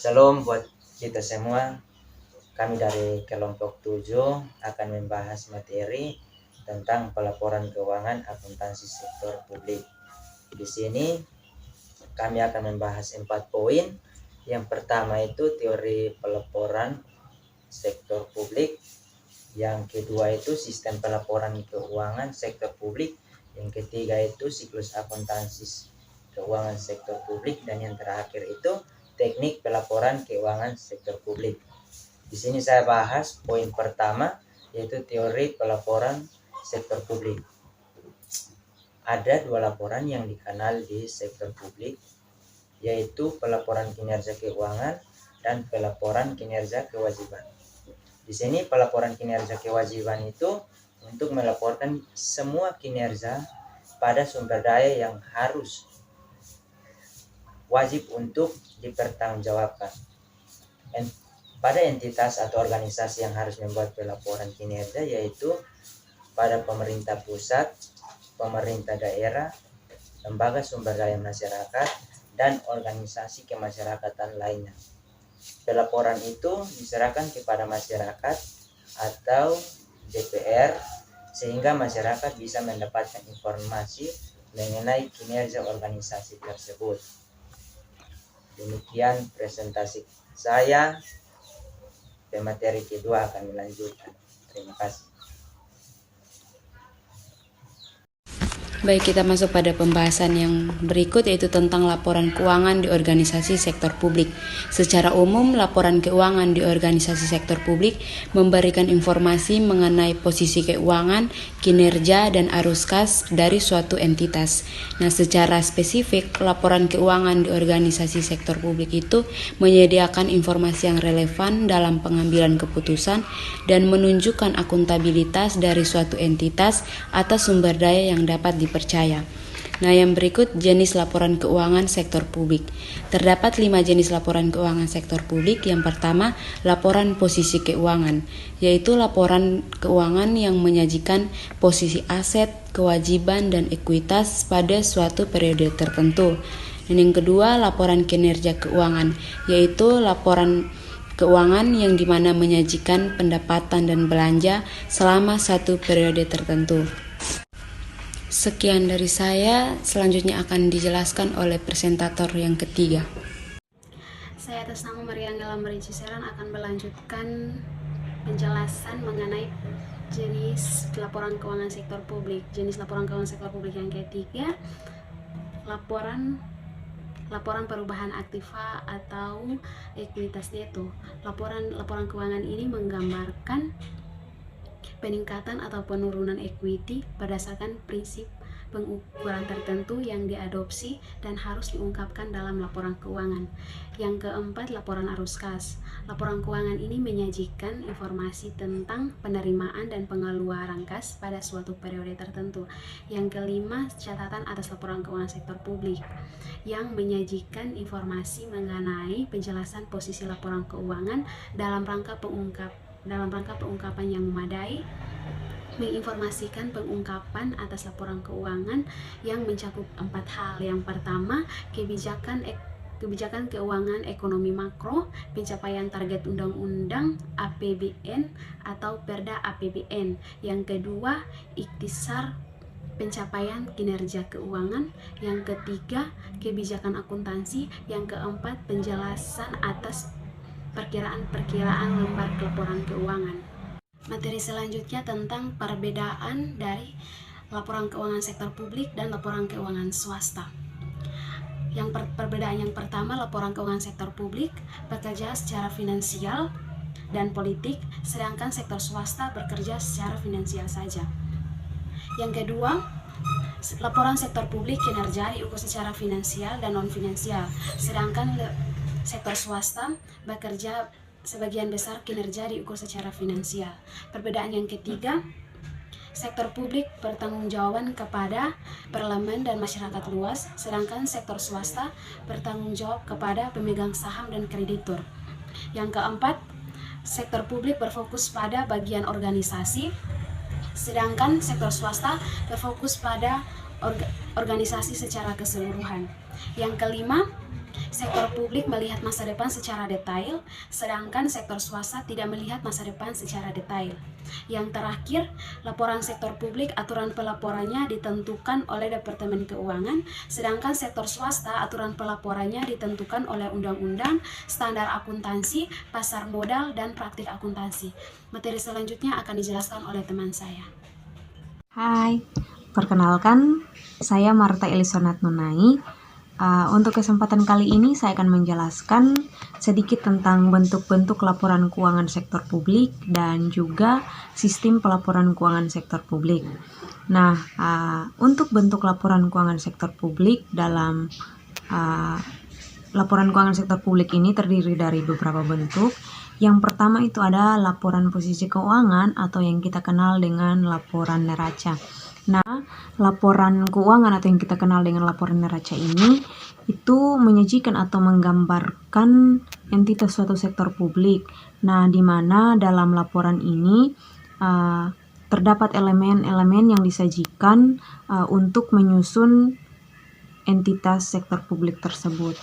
Salam buat kita semua. Kami dari kelompok 7 akan membahas materi tentang pelaporan keuangan akuntansi sektor publik. Di sini kami akan membahas 4 poin. Yang pertama itu teori pelaporan sektor publik. Yang kedua itu sistem pelaporan keuangan sektor publik. Yang ketiga itu siklus akuntansi keuangan sektor publik. Dan yang terakhir itu teknik pelaporan keuangan sektor publik. Di sini saya bahas poin pertama, yaitu teori pelaporan sektor publik. Ada 2 laporan yang dikenal di sektor publik, yaitu pelaporan kinerja keuangan dan pelaporan kinerja kewajiban. Di sini pelaporan kinerja kewajiban itu untuk melaporkan semua kinerja pada sumber daya yang harus wajib untuk dipertanggungjawabkan. Pada entitas atau organisasi yang harus membuat pelaporan kinerja, yaitu pada pemerintah pusat, pemerintah daerah, lembaga sumber daya masyarakat, dan organisasi kemasyarakatan lainnya. Pelaporan itu diserahkan kepada masyarakat atau DPR sehingga masyarakat bisa mendapatkan informasi mengenai kinerja organisasi tersebut. Demikian presentasi saya. Materi kedua akan dilanjutkan. Terima kasih. Baik, kita masuk pada pembahasan yang berikut, yaitu tentang laporan keuangan di organisasi sektor publik. Secara umum, laporan keuangan di organisasi sektor publik memberikan informasi mengenai posisi keuangan, kinerja, dan arus kas dari suatu entitas. Nah, secara spesifik, laporan keuangan di organisasi sektor publik itu menyediakan informasi yang relevan dalam pengambilan keputusan dan menunjukkan akuntabilitas dari suatu entitas atas sumber daya yang dapat dipercaya. Nah, yang berikut jenis laporan keuangan sektor publik. Terdapat 5 jenis laporan keuangan sektor publik. Yang pertama, laporan posisi keuangan, yaitu laporan keuangan yang menyajikan posisi aset, kewajiban, dan ekuitas pada suatu periode tertentu. Dan yang kedua, laporan kinerja keuangan, yaitu laporan keuangan yang dimana menyajikan pendapatan dan belanja selama satu periode tertentu. Sekian dari saya, selanjutnya akan dijelaskan oleh presentator yang ketiga. Saya atas nama Maria Angela Merici-Seran akan melanjutkan penjelasan mengenai jenis laporan keuangan sektor publik. Jenis laporan keuangan sektor publik yang ketiga, laporan perubahan aktiva atau ekuitas neto. Laporan keuangan ini menggambarkan peningkatan atau penurunan equity berdasarkan prinsip pengukuran tertentu yang diadopsi dan harus diungkapkan dalam laporan keuangan. Yang keempat, laporan arus kas. Laporan keuangan ini menyajikan informasi tentang penerimaan dan pengeluaran kas pada suatu periode tertentu. Yang kelima, catatan atas laporan keuangan sektor publik yang menyajikan informasi mengenai penjelasan posisi laporan keuangan dalam rangka pengungkapan yang memadai, menginformasikan pengungkapan atas laporan keuangan yang mencakup 4 hal. Yang pertama, kebijakan keuangan ekonomi makro, pencapaian target undang-undang APBN atau Perda APBN. Yang kedua, ikhtisar pencapaian kinerja keuangan. Yang ketiga, kebijakan akuntansi. Yang keempat, penjelasan atas perkiraan lembar laporan keuangan. Materi selanjutnya tentang perbedaan dari laporan keuangan sektor publik dan laporan keuangan swasta. Perbedaan yang pertama, laporan keuangan sektor publik bekerja secara finansial dan politik, sedangkan sektor swasta bekerja secara finansial saja. Yang kedua, laporan sektor publik kinerja diukur secara finansial dan non-finansial, sedangkan sektor swasta bekerja sebagian besar kinerja diukur secara finansial. Perbedaan yang ketiga, sektor publik bertanggungjawaban kepada parlemen dan masyarakat luas, sedangkan sektor swasta bertanggung jawab kepada pemegang saham dan kreditur. Yang keempat, sektor publik berfokus pada bagian organisasi, sedangkan sektor swasta berfokus pada organisasi secara keseluruhan. Yang kelima, sektor publik melihat masa depan secara detail, sedangkan sektor swasta tidak melihat masa depan secara detail. Yang terakhir, laporan sektor publik aturan pelaporannya ditentukan oleh Departemen Keuangan, sedangkan sektor swasta aturan pelaporannya ditentukan oleh undang-undang, standar akuntansi, pasar modal, dan praktik akuntansi. Materi selanjutnya akan dijelaskan oleh teman saya. Hai, perkenalkan saya Marta Elisonat Nunai. Untuk kesempatan kali ini saya akan menjelaskan sedikit tentang bentuk-bentuk laporan keuangan sektor publik dan juga sistem pelaporan keuangan sektor publik. Nah, untuk bentuk laporan keuangan sektor publik dalam laporan keuangan sektor publik ini terdiri dari beberapa bentuk. Yang pertama itu ada laporan posisi keuangan atau yang kita kenal dengan laporan neraca. Nah, laporan keuangan atau yang kita kenal dengan laporan neraca ini itu menyajikan atau menggambarkan entitas suatu sektor publik. Nah, di mana dalam laporan ini terdapat elemen-elemen yang disajikan untuk menyusun entitas sektor publik tersebut.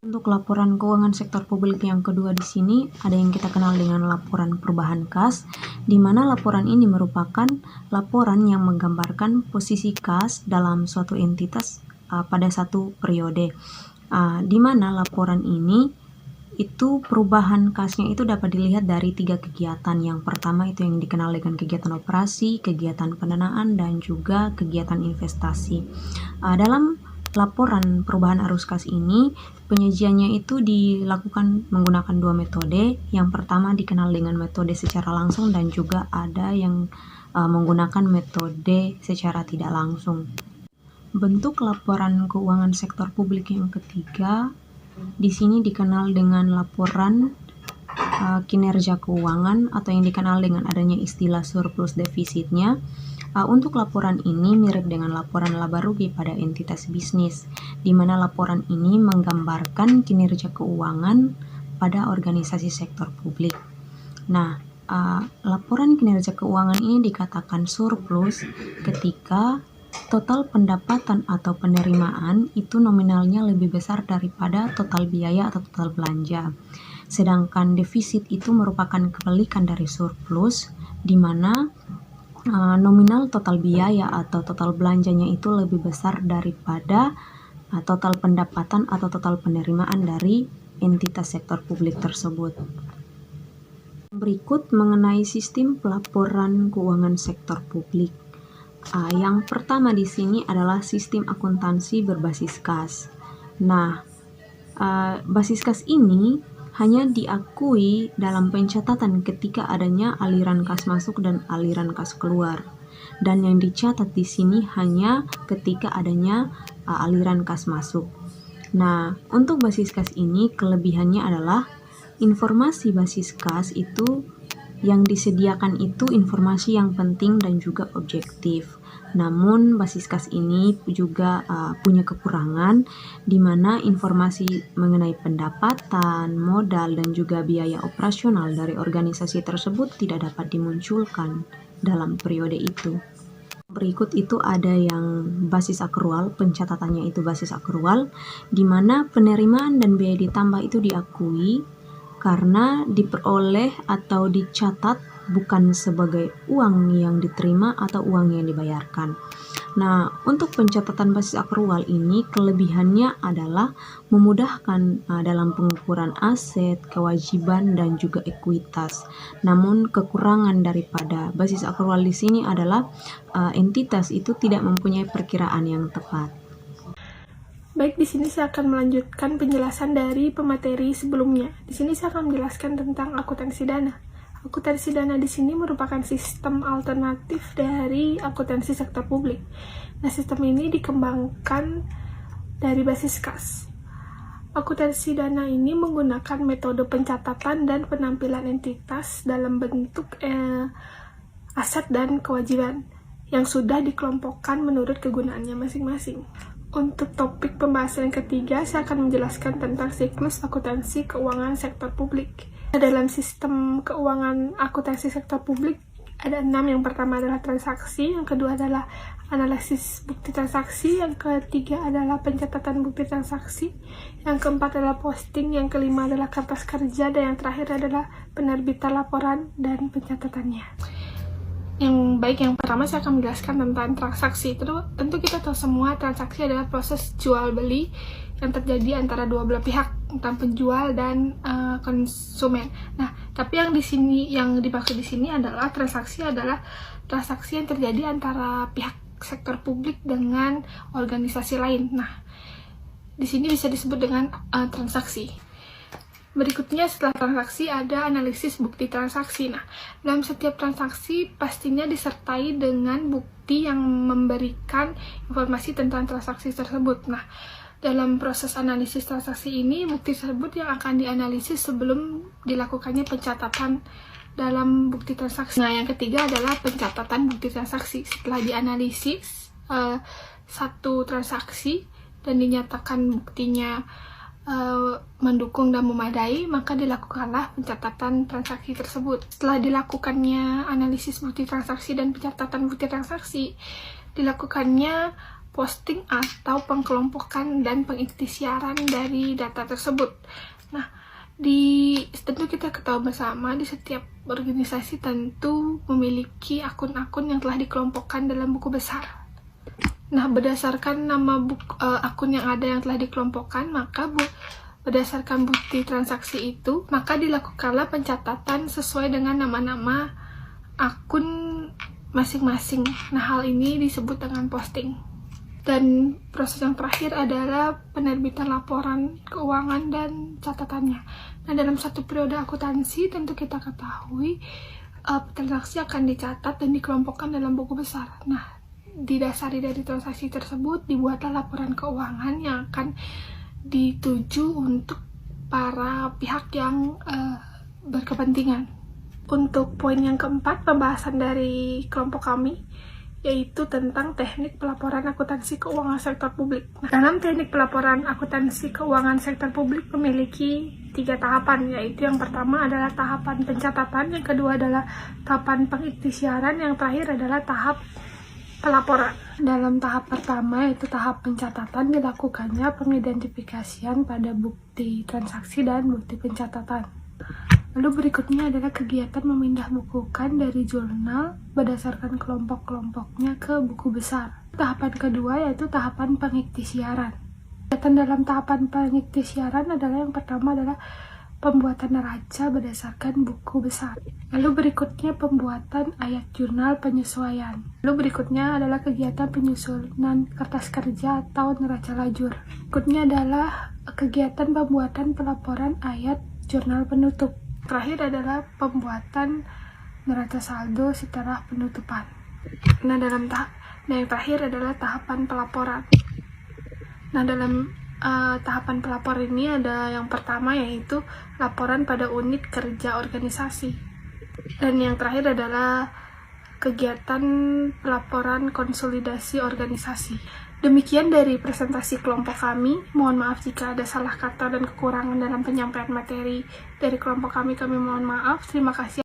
Untuk laporan keuangan sektor publik yang kedua di sini ada yang kita kenal dengan laporan perubahan kas, di mana laporan ini merupakan laporan yang menggambarkan posisi kas dalam suatu entitas pada satu periode. Di mana laporan ini itu perubahan kasnya itu dapat dilihat dari 3 kegiatan. Yang pertama itu yang dikenal dengan kegiatan operasi, kegiatan pendanaan, dan juga kegiatan investasi. Dalam laporan perubahan arus kas ini, penyajiannya itu dilakukan menggunakan 2 metode. Yang pertama dikenal dengan metode secara langsung dan juga ada yang menggunakan metode secara tidak langsung. Bentuk laporan keuangan sektor publik yang ketiga di sini dikenal dengan laporan kinerja keuangan atau yang dikenal dengan adanya istilah surplus defisitnya. Untuk laporan ini mirip dengan laporan laba rugi pada entitas bisnis, di mana laporan ini menggambarkan kinerja keuangan pada organisasi sektor publik. Nah, laporan kinerja keuangan ini dikatakan surplus ketika total pendapatan atau penerimaan itu nominalnya lebih besar daripada total biaya atau total belanja. Sedangkan defisit itu merupakan kebalikan dari surplus, di mana nominal total biaya atau total belanjanya itu lebih besar daripada total pendapatan atau total penerimaan dari entitas sektor publik tersebut. Berikut mengenai sistem pelaporan keuangan sektor publik. Yang pertama di sini adalah sistem akuntansi berbasis kas. Nah, basis kas ini hanya diakui dalam pencatatan ketika adanya aliran kas masuk dan aliran kas keluar. Dan yang dicatat di sini hanya ketika adanya aliran kas masuk. Nah, untuk basis kas ini kelebihannya adalah informasi basis kas itu yang disediakan itu informasi yang penting dan juga objektif. Namun basis kas ini juga punya kekurangan, di mana informasi mengenai pendapatan, modal, dan juga biaya operasional dari organisasi tersebut tidak dapat dimunculkan dalam periode itu. Berikut itu ada yang basis akrual, pencatatannya itu basis akrual, di mana penerimaan dan biaya ditambah itu diakui karena diperoleh atau dicatat bukan sebagai uang yang diterima atau uang yang dibayarkan. Nah, untuk pencatatan basis akrual ini kelebihannya adalah memudahkan dalam pengukuran aset, kewajiban, dan juga ekuitas. Namun kekurangan daripada basis akrual di sini adalah entitas itu tidak mempunyai perkiraan yang tepat. Baik, di sini saya akan melanjutkan penjelasan dari pemateri sebelumnya. Di sini saya akan menjelaskan tentang akuntansi dana. Akuntansi dana di sini merupakan sistem alternatif dari akuntansi sektor publik. Nah, sistem ini dikembangkan dari basis kas. Akuntansi dana ini menggunakan metode pencatatan dan penampilan entitas dalam bentuk aset dan kewajiban yang sudah dikelompokkan menurut kegunaannya masing-masing. Untuk topik pembahasan yang ketiga, saya akan menjelaskan tentang siklus akuntansi keuangan sektor publik. Dalam sistem keuangan akuntansi sektor publik, ada 6. Yang pertama adalah transaksi, yang kedua adalah analisis bukti transaksi, yang ketiga adalah pencatatan bukti transaksi, yang keempat adalah posting, yang kelima adalah kertas kerja, dan yang terakhir adalah penerbitan laporan dan pencatatannya. Yang pertama saya akan menjelaskan tentang transaksi. Tentu kita tahu semua transaksi adalah proses jual beli yang terjadi antara dua belah pihak, tentang penjual dan konsumen. Nah, tapi yang dimaksud di sini adalah transaksi yang terjadi antara pihak sektor publik dengan organisasi lain. Nah, di sini bisa disebut dengan transaksi. Berikutnya setelah transaksi ada analisis bukti transaksi. Nah, dalam setiap transaksi pastinya disertai dengan bukti yang memberikan informasi tentang transaksi tersebut. Nah, dalam proses analisis transaksi ini, bukti tersebut yang akan dianalisis sebelum dilakukannya pencatatan dalam bukti transaksi. Nah, yang ketiga adalah pencatatan bukti transaksi. Setelah dianalisis satu transaksi dan dinyatakan buktinya mendukung dan memadai, maka dilakukanlah pencatatan transaksi tersebut. Setelah dilakukannya analisis bukti transaksi dan pencatatan bukti transaksi, dilakukannya posting atau pengkelompokan dan pengikhtisaran dari data tersebut. Nah, tentu kita ketahui bersama di setiap organisasi tentu memiliki akun-akun yang telah dikelompokkan dalam buku besar. Nah, berdasarkan nama akun yang ada yang telah dikelompokkan, maka berdasarkan bukti transaksi itu, maka dilakukanlah pencatatan sesuai dengan nama-nama akun masing-masing. Nah, hal ini disebut dengan posting. Dan proses yang terakhir adalah penerbitan laporan keuangan dan catatannya. Nah, dalam satu periode akuntansi tentu kita ketahui transaksi akan dicatat dan dikelompokkan dalam buku besar. Nah, didasari dari transaksi tersebut dibuatlah laporan keuangan yang akan dituju untuk para pihak yang berkepentingan. Untuk poin yang keempat, pembahasan dari kelompok kami yaitu tentang teknik pelaporan akuntansi keuangan sektor publik. Nah, dalam teknik pelaporan akuntansi keuangan sektor publik memiliki 3 tahapan, yaitu yang pertama adalah tahapan pencatatan, yang kedua adalah tahapan pengikhtisaran, yang terakhir adalah tahap pelaporan. Dalam tahap pertama, yaitu tahap pencatatan, dilakukannya pengidentifikasian pada bukti transaksi dan bukti pencatatan. Lalu berikutnya adalah kegiatan memindah bukukan dari jurnal berdasarkan kelompok-kelompoknya ke buku besar. Tahapan kedua yaitu tahapan pengikhtisaran. Kegiatan dalam tahapan pengikhtisaran adalah yang pertama adalah pembuatan neraca berdasarkan buku besar. Lalu berikutnya pembuatan ayat jurnal penyesuaian. Lalu berikutnya adalah kegiatan penyusunan kertas kerja atau neraca lajur. Berikutnya adalah kegiatan pembuatan pelaporan ayat jurnal penutup. Terakhir adalah pembuatan neraca saldo setelah penutupan. Nah, yang terakhir adalah tahapan pelaporan. Nah, dalam tahapan pelapor ini ada yang pertama yaitu laporan pada unit kerja organisasi, dan yang terakhir adalah kegiatan pelaporan konsolidasi organisasi. Demikian dari presentasi kelompok kami. Mohon maaf jika ada salah kata dan kekurangan dalam penyampaian materi dari kelompok kami mohon maaf. Terima kasih.